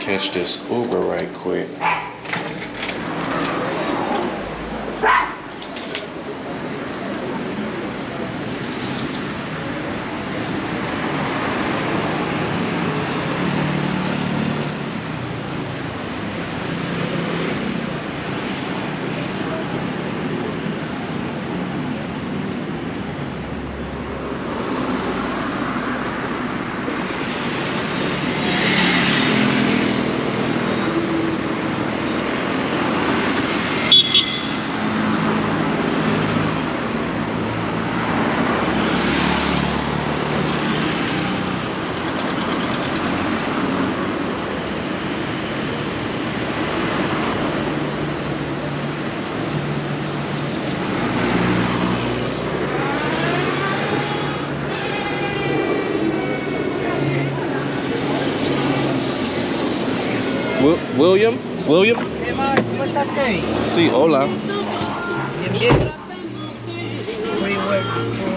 catch this Uber right quick. William? ¿Cómo estás, Kevin? Sí, hola. Bien, bien. Where you work for?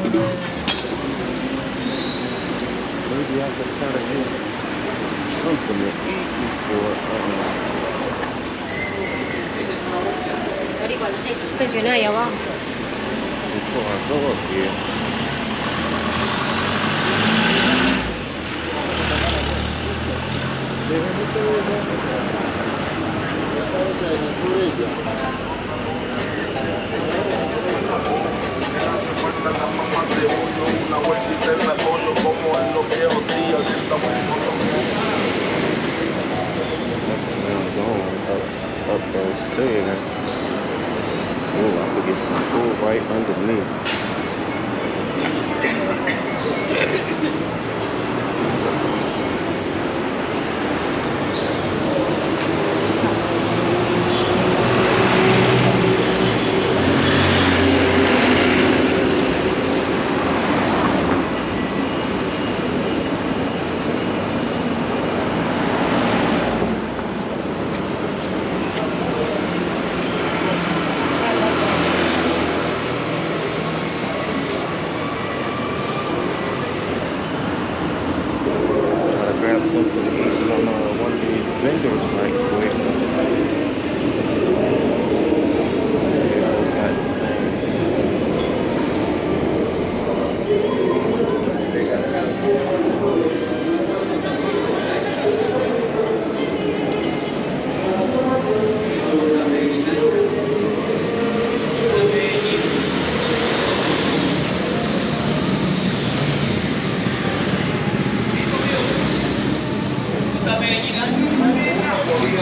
Maybe I could try to get something to eat Cuando estáis suspensionada ahí abajo. before I go up here. Up those stairs. Oh, I could get some food right underneath. Something to eat from one of these vendors right quick. They all got the same.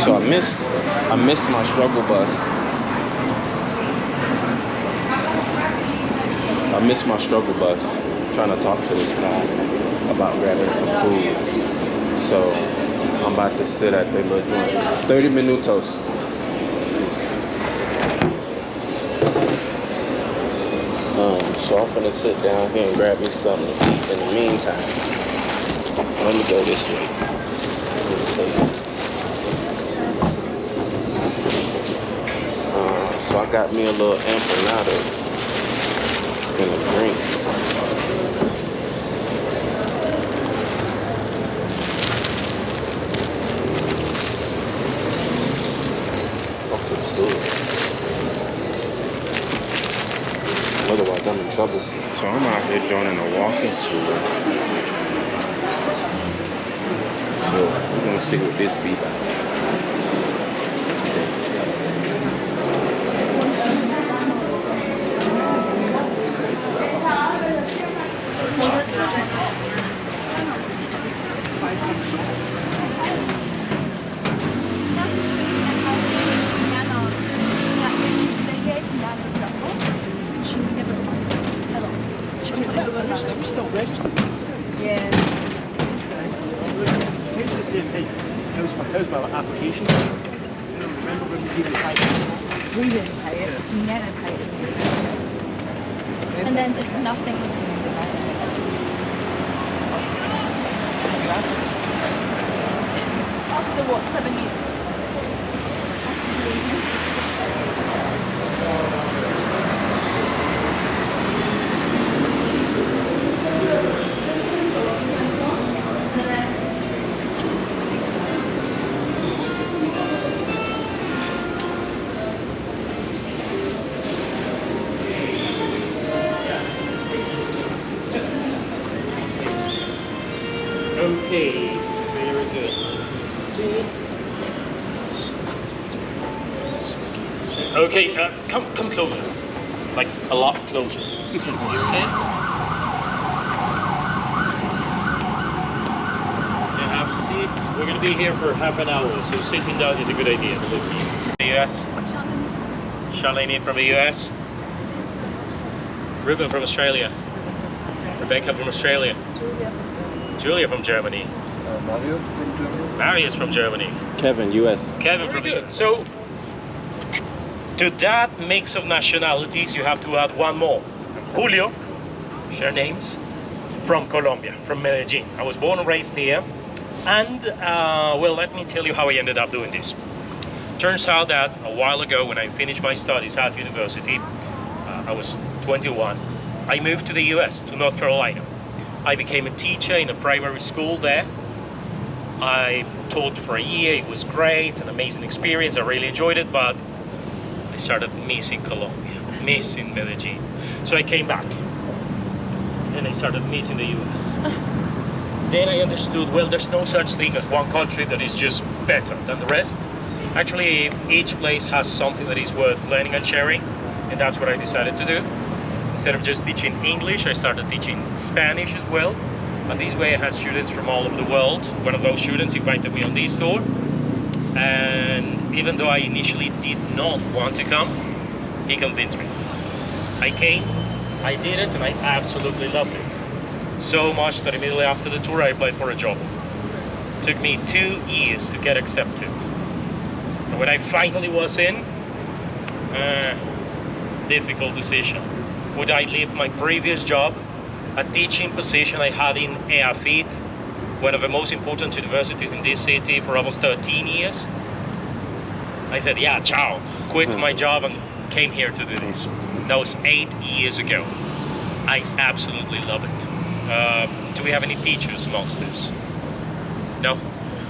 So I missed my struggle bus. I missed my struggle bus trying to talk to this guy about grabbing some food. So I'm about to sit at their little joint. 30 minutos. So I'm gonna sit down here and grab me something to eat in the meantime. Let me go this way. So I got me a little empanada and a drink. Oh, that's good. Otherwise, I'm in trouble. So I'm out here joining a walking tour. So we're gonna see what this be like. We still registered. Yeah. It's the same thing. How's my application? Remember when we gave you 5? We didn't pay it. We never paid it. And then there's nothing. After what, 7 years? Okay, come closer. Like a lot closer. You sit. You have a seat. We're going to be here for half an hour, so sitting down is a good idea, believe me. The US. Charlene from the US. Ruben from Australia. Rebecca from Australia. Julia from Germany. Marius from Germany. Kevin, US. Kevin from good. So, to that mix of nationalities, you have to add one more. Julio, share names, from Colombia, from Medellin. I was born and raised here. And, well, let me tell you how I ended up doing this. Turns out that a while ago, when I finished my studies at university, I was 21, I moved to the US, to North Carolina. I became a teacher in a primary school there. I taught for a year. It was great, an amazing experience. I really enjoyed it, but I started missing Colombia, missing Medellin. So I came back and I started missing the US. Then I understood, well, there's no such thing as one country that is just better than the rest. Actually, each place has something that is worth learning and sharing, and that's what I decided to do. Instead of just teaching English, I started teaching Spanish as well. And this way I had students from all over the world. One of those students invited me on this tour. And even though I initially did not want to come, he convinced me. I came, I did it, and I absolutely loved it. So much that immediately after the tour I applied for a job. It took me 2 years to get accepted. And when I finally was in, difficult decision. Would I leave my previous job, a teaching position I had in EAFIT, one of the most important universities in this city for almost 13 years? I said, yeah, ciao. Quit my job and came here to do this. That was 8 years ago. I absolutely love it. Do we have any teachers amongst us? No?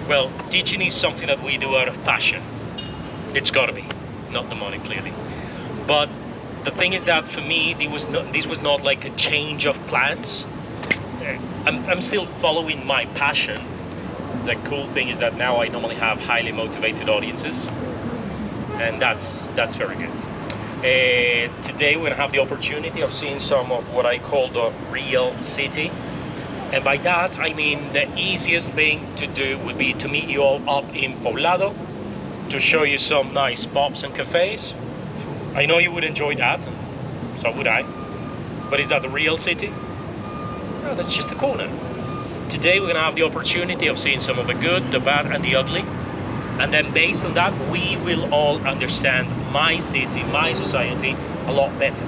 Well, teaching is something that we do out of passion. It's gotta be, not the money, clearly. But the thing is that for me, this was not like a change of plans. I'm still following my passion. The cool thing is that now I normally have highly motivated audiences, and that's very good. Today we're gonna have the opportunity of seeing some of what I call the real city. And by that, I mean the easiest thing to do would be to meet you all up in Poblado, to show you some nice pubs and cafes. I know you would enjoy that, so would I. But is that the real city? No, that's just the corner. Today we're gonna have the opportunity of seeing some of the good, the bad, and the ugly. And then based on that, we will all understand my city, my society a lot better.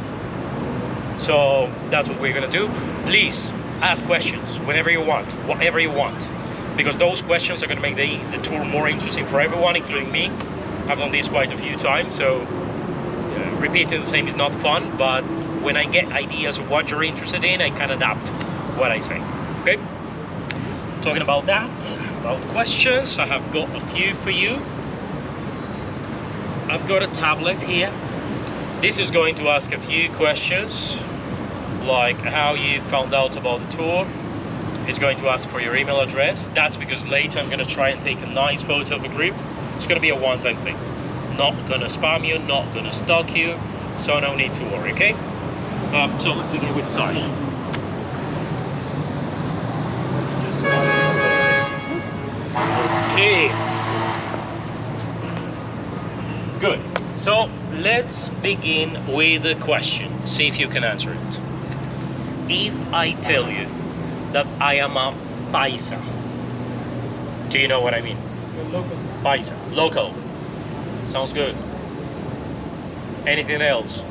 So that's what we're gonna do. Please ask questions whenever you want, whatever you want. Because those questions are gonna make the tour more interesting for everyone, including me. I've done this quite a few times, so repeating the same is not fun, but when I get ideas of what you're interested in, I can adapt what I say, okay? Talking about that, about questions, I have got a few for you. I've got a tablet here. This is going to ask a few questions, like how you found out about the tour. It's going to ask for your email address. That's because later I'm gonna try and take a nice photo of a group. It's gonna be a one-time thing. Not gonna spam you, not gonna stalk you, so no need to worry, okay? So let's begin with Sai. Okay. Good. So let's begin with a question. See if you can answer it. If I tell you that I am a paisa, do you know what I mean? Local. Paisa, local. Sounds good. Anything else?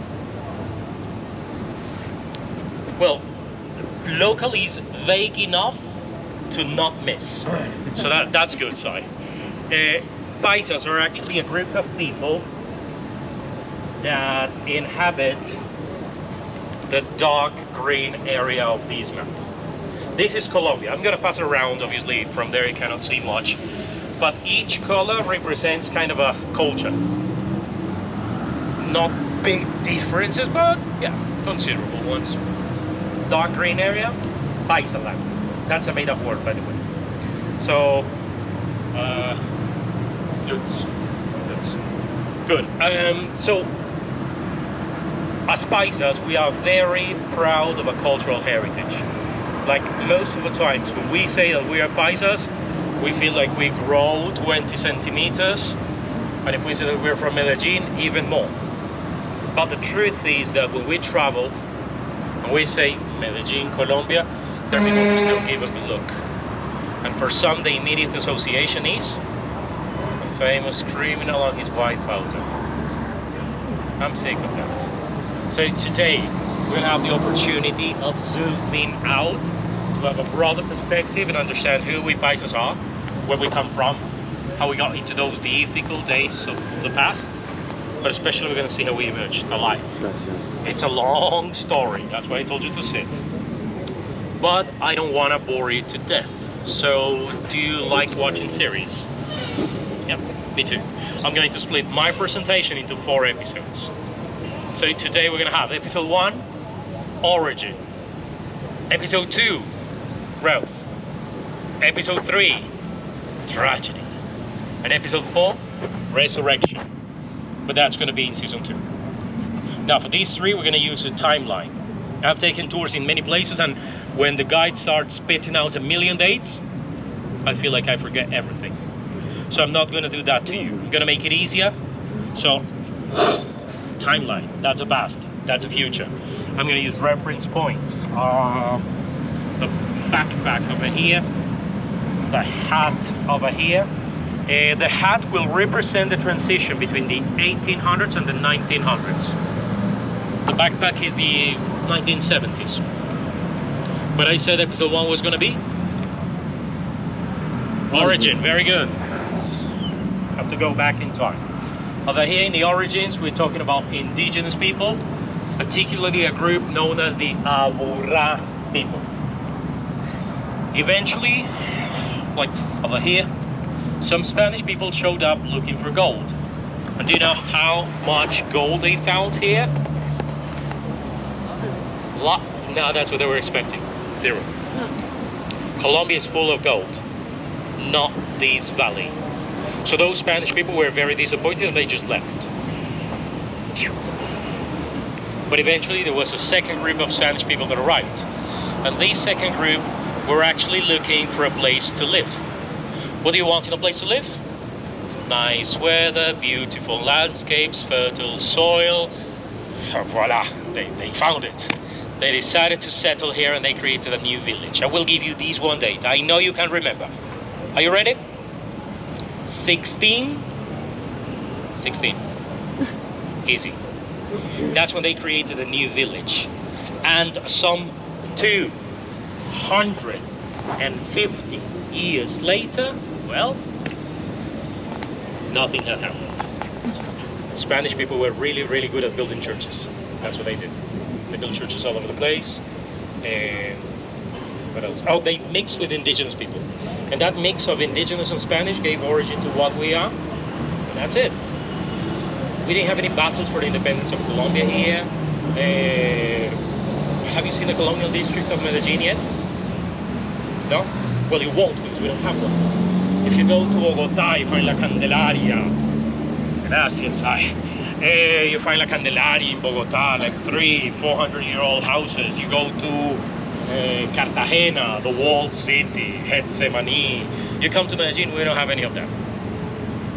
Well, local is vague enough to not miss. So that's good, Sai. Paisas are actually a group of people that inhabit the dark green area of this map. This is Colombia. I'm gonna pass it around, obviously from there you cannot see much. But each color represents kind of a culture. Not big differences, but yeah, considerable ones. Dark green area, Paisa land. That's a made up word, by the way. So, Good. So, as paisas, we are very proud of a cultural heritage. Like most of the times when we say that we are paisas, we feel like we grow 20 centimeters. And if we say that we're from Medellin, even more. But the truth is that when we travel, and we say Medellin, Colombia, there are people who still give us the look. And for some, the immediate association is a famous criminal on his white powder. I'm sick of that. So today, we'll have the opportunity of zooming out to have a broader perspective and understand who we paisas are, where we come from, how we got into those difficult days of the past, but especially we're going to see how we emerged alive. Gracias. It's a long story, that's why I told you to sit. But I don't want to bore you to death. So, do you like watching series? Yep, me too. I'm going to split my presentation into 4 episodes. So today we're going to have episode 1, origin. Episode 2, growth. Episode 3, tragedy. And episode 4, resurrection. But that's going to be in season 2. Now for these 3, we're going to use a timeline. I've taken tours in many places, and when the guide starts spitting out 1,000,000 dates, I feel like I forget everything. So I'm not going to do that to you. I'm going to make it easier. So, timeline, that's a past, that's a future. I'm going to use reference points. The backpack over here, the hat over here. The hat will represent the transition between the 1800s and the 1900s. The backpack is the 1970s. But I said episode 1 was going to be origin. Very good. Have to go back in time. Over here in the origins, we're talking about indigenous people, particularly a group known as the Aburra people. Eventually, like over here, some Spanish people showed up looking for gold. And do you know how much gold they found here? No, that's what they were expecting. 0. Colombia is full of gold, not this valley. So those Spanish people were very disappointed and they just left. But eventually there was a second group of Spanish people that arrived. And this second group were actually looking for a place to live. What do you want in a place to live? Nice weather, beautiful landscapes, fertile soil. Voila, they found it. They decided to settle here and they created a new village. I will give you this one date. I know you can remember. Are you ready? 16. Easy. That's when they created a new village. And some 250 years later, well, nothing had happened. Spanish people were really, really good at building churches. That's what they did. They built churches all over the place. And what else? Oh, they mixed with indigenous people. And that mix of indigenous and Spanish gave origin to what we are. And that's it. We didn't have any battles for the independence of Colombia here. Have you seen the colonial district of Medellin yet? No? Well, you won't because we don't have one. If you go to Bogotá, you find La Candelaria. Gracias, you find La Candelaria in Bogotá, like 300-400-year-old houses. You go to Cartagena, the walled city, Getsemaní. You come to Medellin, we don't have any of that.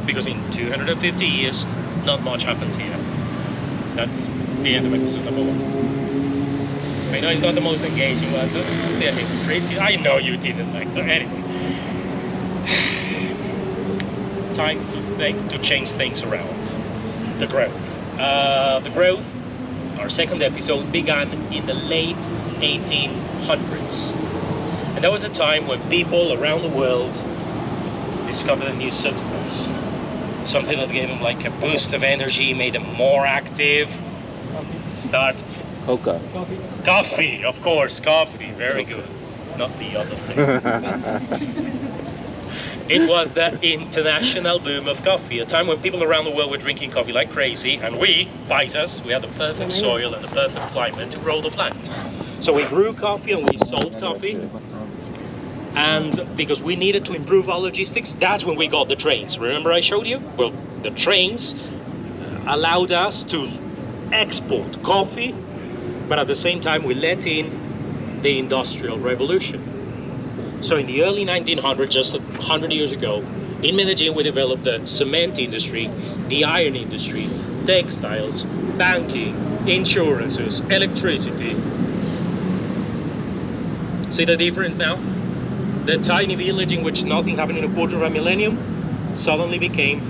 Because in 250 years, not much happened here. That's the end of episode number 1. I know it's not the most engaging one, but they're hypocrite. I know you didn't like that. Anyway. Time to change things around. The growth. The growth, our second episode, began in the late 1800s. And that was a time when people around the world discovered a new substance. Something that gave them like a boost of energy, made them more active. Start. Coca. Coffee, of course, coffee. Very good. Not the other thing. It was the international boom of coffee, a time when people around the world were drinking coffee like crazy, and we, paisas, we had the perfect soil and the perfect climate to grow the plant. So we grew coffee and we sold coffee. And because we needed to improve our logistics, that's when we got the trains. Remember I showed you? Well, the trains allowed us to export coffee, but at the same time we let in the Industrial Revolution. So in the early 1900s, just 100 years ago, in Medellin we developed the cement industry, the iron industry, textiles, banking, insurances, electricity. See the difference now? The tiny village in which nothing happened in a quarter of a millennium suddenly became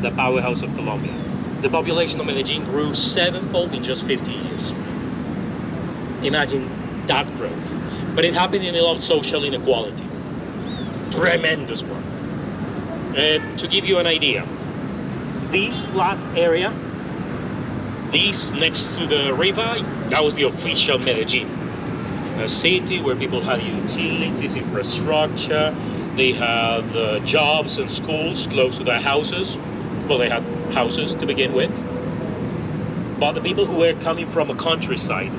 the powerhouse of Colombia. The population of Medellin grew sevenfold in just 50 years. Imagine that growth. But it happened in a lot of social inequality. Tremendous one. To give you an idea, this flat area, this next to the river, that was the official Medellin. A city where people had utilities, infrastructure, they had jobs and schools close to their houses. Well, they had houses to begin with. But the people who were coming from the countryside,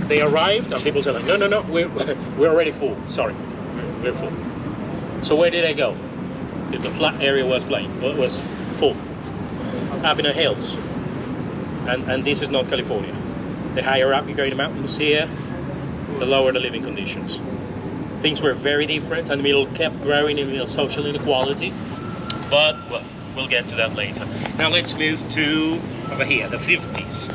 they arrived and people said like, no, we're already full, sorry, we're full. So where did they go? If the flat area was full, up in the hills. And this is not California. The higher up you go in the mountains here, the lower the living conditions. Things were very different, and the middle kept growing in social inequality. But well, we'll get to that later. Now let's move to over here, the 50s.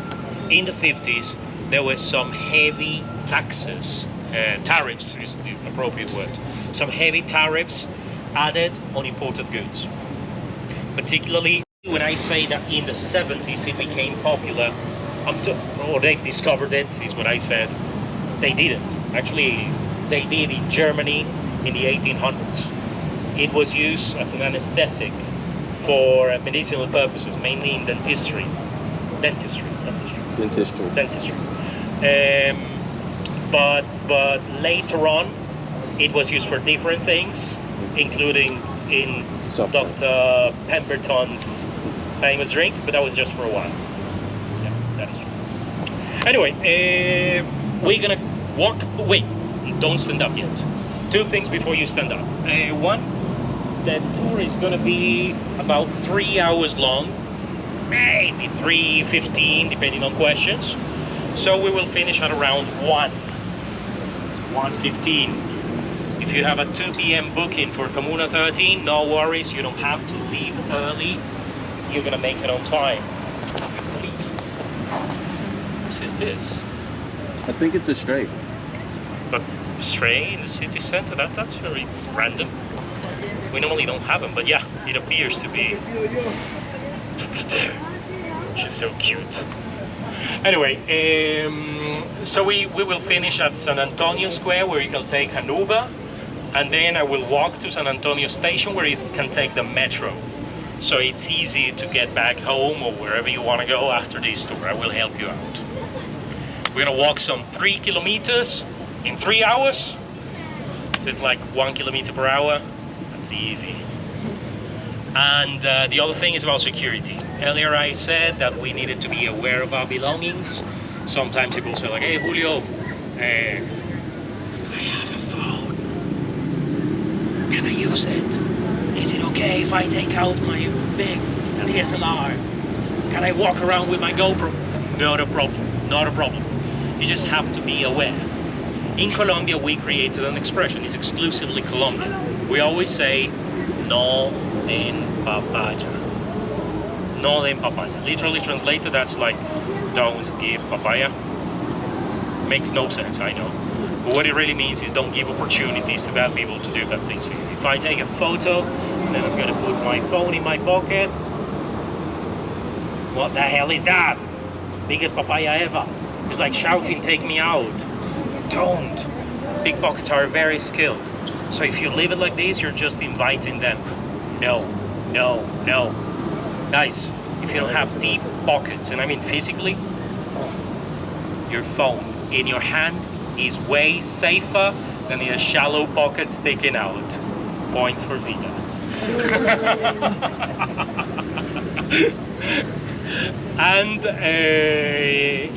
In the 50s, there were some heavy taxes, tariffs is the appropriate word. Some heavy tariffs added on imported goods. Particularly when I say that in the 70s it became popular, or they discovered it, is what I said. They didn't. Actually, they did in Germany in the 1800s. It was used as an anesthetic for medicinal purposes, mainly in dentistry. But later on, it was used for different things, including in Dr. Pemberton's famous drink, but that was just for a while. Yeah, that is true. Anyway, we're gonna walk. Wait, don't stand up yet. Two things before you stand up. One, the tour is gonna be about 3 hours long, maybe 3:15, depending on questions. So we will finish at around 1:15. If you have a 2 p.m. booking for Comuna 13, no worries, you don't have to leave early. You're gonna make it on time. What is this? I think it's a straight. But stray in the city center, that's very random. We normally don't have them, but yeah, it appears to be. Look at her. She's so cute. Anyway, so we will finish at San Antonio Square, where you can take an Uber, and then I will walk to San Antonio Station, where you can take the metro. So it's easy to get back home or wherever you want to go after this tour. I will help you out. We're gonna walk some 3 kilometers in 3 hours. So it's like 1 kilometer per hour. That's easy. And the other thing is about security. Earlier I said that we needed to be aware of our belongings. Sometimes people say like, hey Julio, I have a phone. Can I use it? Is it okay if I take out my big DSLR? Can I walk around with my GoPro? Not a problem, not a problem. You just have to be aware. In Colombia, we created an expression. It's exclusively Colombian. We always say, no den papaya. No den papaya. Literally translated, that's like, don't give papaya. Makes no sense, I know. But what it really means is don't give opportunities to bad people to do bad things to you. If I take a photo, then I'm gonna put my phone in my pocket. What the hell is that? Biggest papaya ever. It's like shouting, take me out. Don't. Pickpockets are very skilled. So if you leave it like this, you're just inviting them. No, no, no. Guys, if you don't have deep pockets, and I mean physically, your phone in your hand is way safer than in a shallow pocket sticking out. Point for Vita. And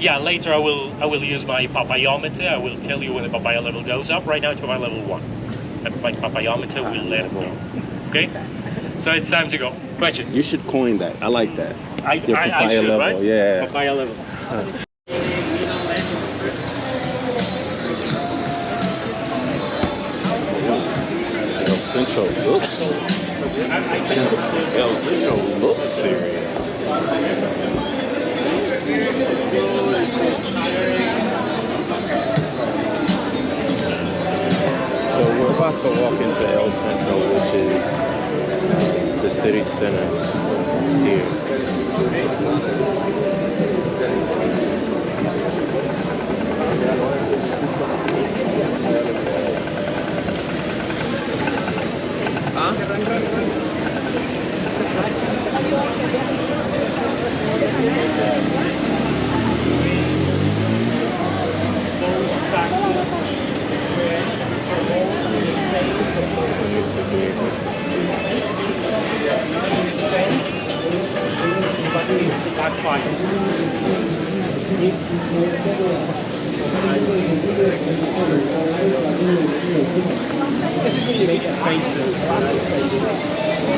yeah, later I will use my papayometer. I will tell you when the papaya level goes up. Right now it's papaya level 1. And my papayometer will let us know. Okay? So it's time to go. Question. You should coin that. I like that. Your I papaya should, level. right? Yeah. Papaya level. El Centro looks. El Centro looks serious. So we're about to walk into El Centro, which is the city center here. This is where you get acquainted with the classes.